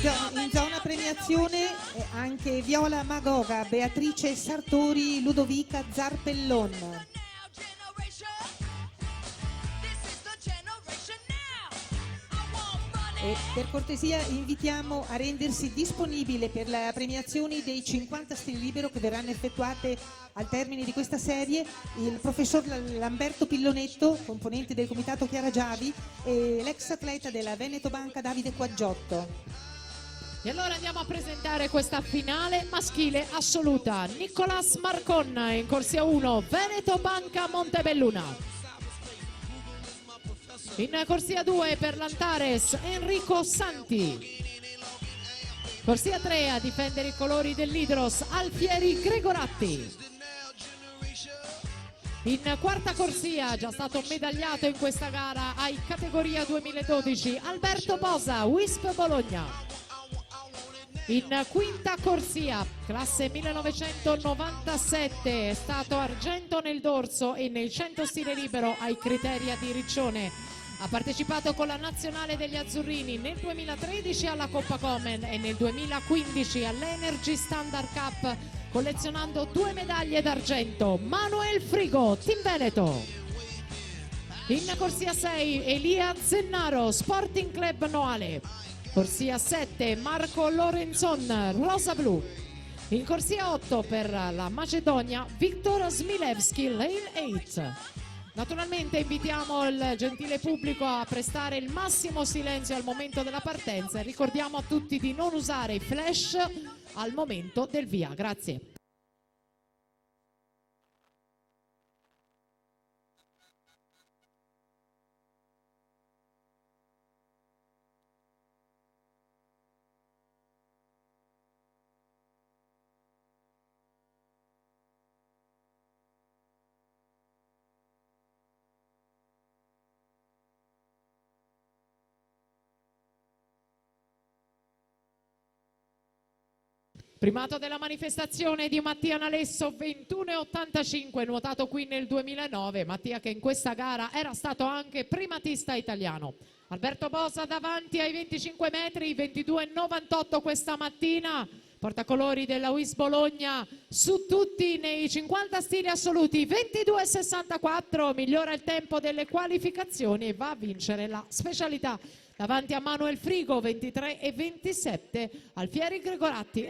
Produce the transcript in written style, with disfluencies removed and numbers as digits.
In zona premiazione anche Viola Magoga, Beatrice Sartori, Ludovica Zarpellon. E per cortesia invitiamo a rendersi disponibile per le premiazioni dei 50 stili libero che verranno effettuate al termine di questa serie il professor Lamberto Pillonetto, componente del comitato Chiara Giavi, e l'ex atleta della Veneto Banca Davide Quaggiotto. E allora andiamo a presentare questa finale maschile assoluta. Nicolas Marcon in corsia 1, Veneto Banca Montebelluna. In corsia 2 per l'Antares, Enrico Santi. Corsia 3 a difendere i colori dell'Hydros, Alfieri Gregoratti. In quarta corsia, già stato medagliato in questa gara ai categoria 2012, Alberto Bosa, Wisp Bologna. In quinta corsia, classe 1997, è stato argento nel dorso e nel 100 stile libero ai Criteria di Riccione. Ha partecipato con la nazionale degli azzurrini nel 2013 alla Coppa Komen e nel 2015 all'Energy Standard Cup, collezionando 2 medaglie d'argento. Manuel Frigo, Team Veneto. In corsia 6, Elia Zennaro, Sporting Club Noale. Corsia 7, Marco Lorenzon, Rosa Blu. In corsia 8 per la Macedonia, Viktor Smilevski, Lane 8. Naturalmente invitiamo il gentile pubblico a prestare il massimo silenzio al momento della partenza e ricordiamo a tutti di non usare i flash al momento del via. Grazie. Primato della manifestazione di Mattia Nalesso, 21,85, nuotato qui nel 2009. Mattia che in questa gara era stato anche primatista italiano. Alberto Bosa davanti ai 25 metri, 22,98 questa mattina. Portacolori della Wisp Bologna su tutti nei 50 stili assoluti, 22,64, migliora il tempo delle qualificazioni e va a vincere la specialità davanti a Manuel Frigo, 23,27, Alfieri Gregoratti.